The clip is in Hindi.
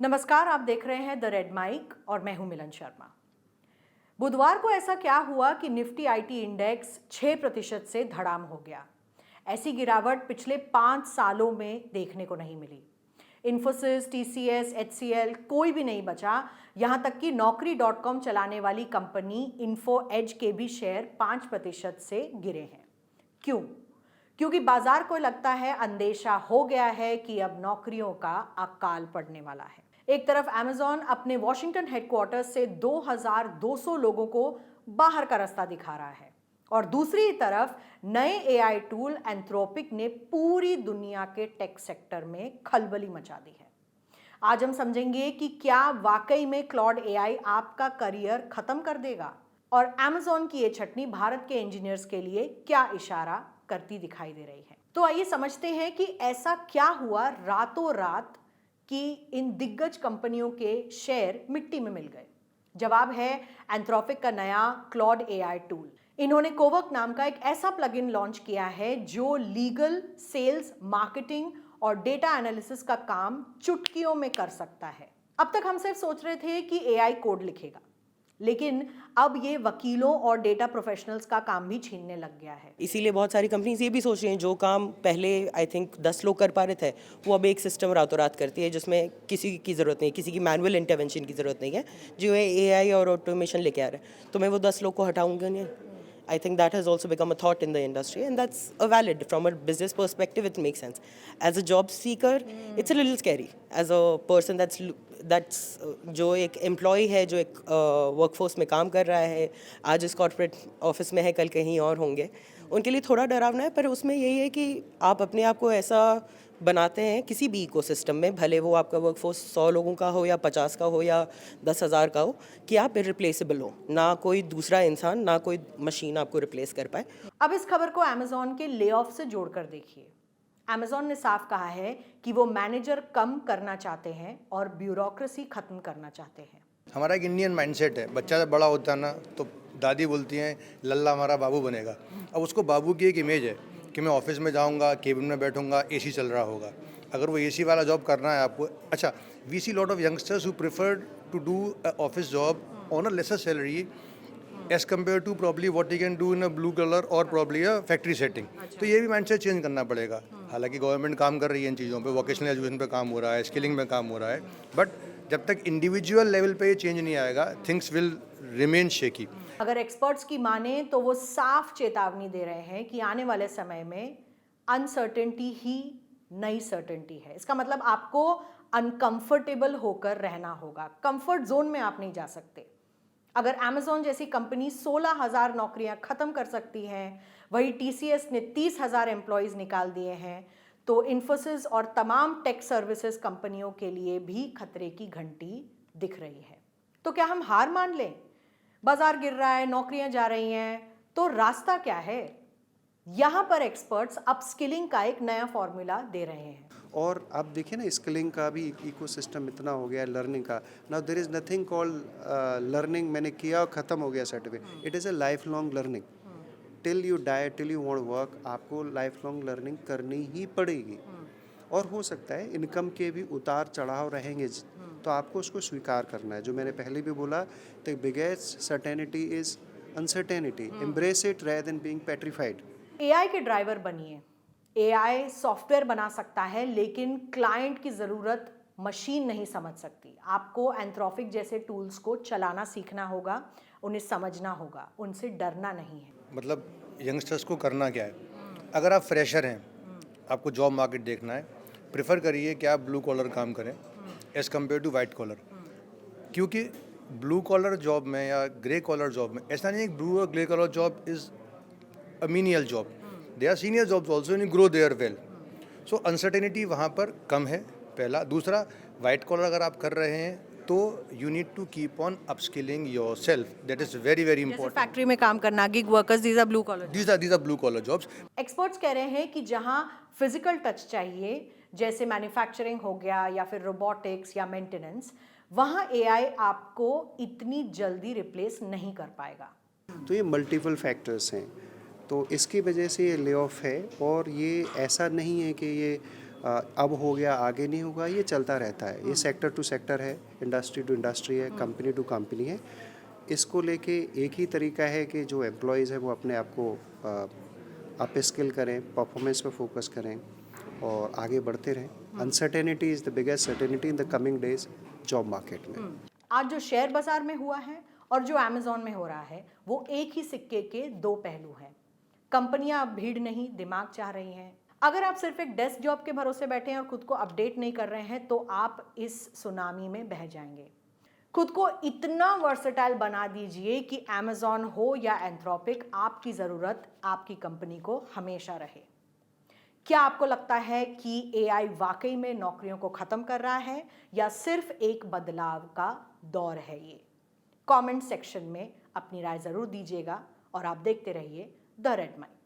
नमस्कार, आप देख रहे हैं द रेड माइक और मैं हूं मिलन शर्मा। बुधवार को ऐसा क्या हुआ कि निफ्टी आईटी इंडेक्स 6% से धड़ाम हो गया। ऐसी गिरावट पिछले 5 सालों में देखने को नहीं मिली। इन्फोसिस, टीसीएस, एचसीएल कोई भी नहीं बचा। यहां तक कि नौकरी.com चलाने वाली कंपनी इन्फो एज के भी शेयर 5% से गिरे हैं। क्यों? क्योंकि बाजार को लगता है, अंदेशा हो गया है कि अब नौकरियों का अकाल पड़ने वाला है। एक तरफ अमेज़न अपने वॉशिंगटन हेडक्वार्टर से 2200 लोगों को बाहर का रास्ता दिखा रहा है और दूसरी तरफ नए एआई टूल एंथ्रोपिक ने पूरी दुनिया के टेक सेक्टर में खलबली मचा दी है। आज हम समझेंगे कि क्या वाकई में क्लॉड एआई आपका करियर खत्म कर देगा और अमेज़न की ये छटनी भारत के इंजीनियर्स के लिए क्या इशारा करती दिखाई दे रही है। तो आइए समझते हैं कि ऐसा क्या हुआ रातों रात कि इन दिग्गज कंपनियों के शेयर मिट्टी में मिल गए। जवाब है एंथ्रोपिक का नया क्लॉड एआई टूल। इन्होंने कोवर्क नाम का एक ऐसा प्लगइन लॉन्च किया है जो लीगल, सेल्स, मार्केटिंग और डेटा एनालिसिस का काम चुटकियों में कर सकता है। अब तक हम सिर्फ सोच रहे थे कि एआई कोड लिखेगा, लेकिन अब ये वकीलों और डेटा प्रोफेशनल्स का काम भी छीनने लग गया है। इसीलिए बहुत सारी कंपनीज ये भी सोच रही हैं जो काम पहले आई थिंक 10 लोग कर पा रहे थे वो अब एक सिस्टम रातों रात करती है, जिसमें किसी की ज़रूरत नहीं, किसी की मैनुअल इंटरवेंशन की ज़रूरत नहीं है, जो है एआई और ऑटोमेशन लेके आ रहा है। तो मैं वो 10 लोग को हटाऊंगा नहीं। I think that has also become a thought in the industry, and that's a valid. From a business perspective, it makes sense. As a job seeker, it's a little scary. As a person that's जो एक एम्प्लॉय है, जो एक वर्कफोर्स में काम कर रहा है, आज इस कॉर्पोरेट ऑफिस में है, कल कहीं और होंगे, उनके लिए थोड़ा डरावना है। पर उसमें यही है कि आप अपने आप को ऐसा बनाते हैं किसी भी इकोसिस्टम में, भले वो आपका वर्कफोर्स 100 लोगों का हो या 50 का हो या 10,000 का हो, कि आप इरिप्लेसेबल हो। ना कोई दूसरा इंसान, ना कोई मशीन आपको रिप्लेस कर पाए। अब इस खबर को अमेज़न के ले ऑफ से जोड़कर देखिए। अमेज़न ने साफ कहा है कि वो मैनेजर कम करना चाहते हैं और ब्यूरोक्रेसी खत्म करना चाहते हैं। हमारा एक इंडियन माइंडसेट है, बच्चा जब बड़ा होता है ना तो दादी बोलती हैं लल्ला हमारा बाबू बनेगा। अब उसको बाबू की एक इमेज है कि मैं ऑफिस में जाऊंगा, केबिन में बैठूंगा, एसी चल रहा होगा। अगर वो एसी वाला जॉब करना है आपको, अच्छा, we see lot of youngsters who prefer to do office job on a lesser salary as compare to probably what you can do in a blue collar और प्रॉब्ली अ फैक्ट्री सेटिंग। तो ये भी माइंडसेट चेंज करना पड़ेगा। हालांकि गवर्नमेंट काम कर रही है इन चीज़ों पे, वोकेशनल एजुकेशन पे काम हो रहा है, स्किलिंग में काम हो रहा है, बट जब तक इंडिविजुअल लेवल पे ये चेंज नहीं आएगा, थिंग्स विल रिमेन शेकी। अगर एक्सपर्ट्स की माने तो वो साफ चेतावनी दे रहे हैं कि आने वाले समय में अनसर्टेनिटी ही नई सर्टेनिटी है। इसका मतलब आपको अनकंफर्टेबल होकर रहना होगा, कंफर्ट जोन में आप नहीं जा सकते। अगर अमेज़न जैसी कंपनी 16,000 नौकरियां खत्म कर सकती हैं, वही टीसीएस ने 30,000 एम्प्लॉयज निकाल दिए हैं, तो इन्फोसिस और तमाम टेक सर्विसेज कंपनियों के लिए भी खतरे की घंटी दिख रही है। तो क्या हम हार मान लें? बाजार गिर रहा है, नौकरियां जा रही हैं, तो रास्ता क्या है? यहाँ पर एक्सपर्ट्स अपस्किलिंग का एक नया फॉर्मूला दे रहे हैं। और आप देखिए ना, स्किलिंग का भी इकोसिस्टम इतना हो गया है, लर्निंग का। Now there is nothing called learning मैंने किया ख़त्म हो गया certificate. It is a life long learning. Till you die, till you want work, आपको लाइफ लॉन्ग लर्निंग करनी ही पड़ेगी। और हो सकता है इनकम के भी उतार चढ़ाव रहेंगे, तो आपको उसको स्वीकार करना है। जो मैंने पहले भी बोला, the biggest certainty is uncertainty. Embrace it rather than being petrified. AI के ड्राइवर बनिए। एआई सॉफ्टवेयर बना सकता है, लेकिन क्लाइंट की ज़रूरत मशीन नहीं समझ सकती। आपको एंथ्रोपिक जैसे टूल्स को चलाना सीखना होगा, उन्हें समझना होगा, उनसे डरना नहीं है। मतलब यंगस्टर्स को करना क्या है? अगर आप फ्रेशर हैं, आपको जॉब मार्केट देखना है, प्रेफर करिए कि आप ब्लू कॉलर काम करें as compare to white collar. क्योंकि ब्लू कॉलर जॉब में या ग्रे कॉलर जॉब में ऐसा नहीं है कि ब्लू और grey collar job is a menial job. They are senior jobs also in grow there well. So uncertainty वहाँ पर कम है, पहला। दूसरा, वाइट कॉलर अगर आप कर रहे हैं तो you need to keep on upskilling your self. That is very very important. Factory में काम करना, gig workers, these are blue collar. These are blue collar jobs. Experts कह रहे हैं कि जहां फिजिकल टच चाहिए, जैसे मैन्युफैक्चरिंग हो गया या फिर रोबोटिक्स या मेंटेनेंस, वहां एआई आपको इतनी जल्दी रिप्लेस नहीं कर पाएगा। तो ये मल्टीपल फैक्टर्स हैं, तो इसकी वजह से ये ले ऑफ है। और ये ऐसा नहीं है कि ये अब हो गया आगे नहीं होगा, ये चलता रहता है। ये सेक्टर टू सेक्टर है, इंडस्ट्री टू इंडस्ट्री है, कंपनी टू कंपनी है। इसको लेके एक ही तरीका है कि जो एम्प्लॉयज़ है वो अपने आप को अप स्किल करें, परफॉर्मेंस पे फोकस करें और आगे बढ़ते रहें। Uncertainty is the biggest certainty in the coming days job market में। आज जो शेयर बाजार में हुआ है और जो अमेजोन में हो रहा है वो एक ही सिक्के के दो पहलू हैं। कंपनियां अब भीड़ नहीं दिमाग चाह रही हैं। अगर आप सिर्फ एक डेस्क जॉब के भरोसे बैठे हैं और खुद को अपडेट नहीं कर रहे हैं तो आप इस सुनामी में बह जाएंगे। खुद को इतना वर्सेटाइल बना दीजिए कि अमेजोन हो या एंथ्रोपिक, आपकी ज़रूरत आपकी कंपनी को हमेशा रहे। क्या आपको लगता है कि एआई वाकई में नौकरियों को ख़त्म कर रहा है या सिर्फ एक बदलाव का दौर है ये? कमेंट सेक्शन में अपनी राय ज़रूर दीजिएगा और आप देखते रहिए द रेड माइक।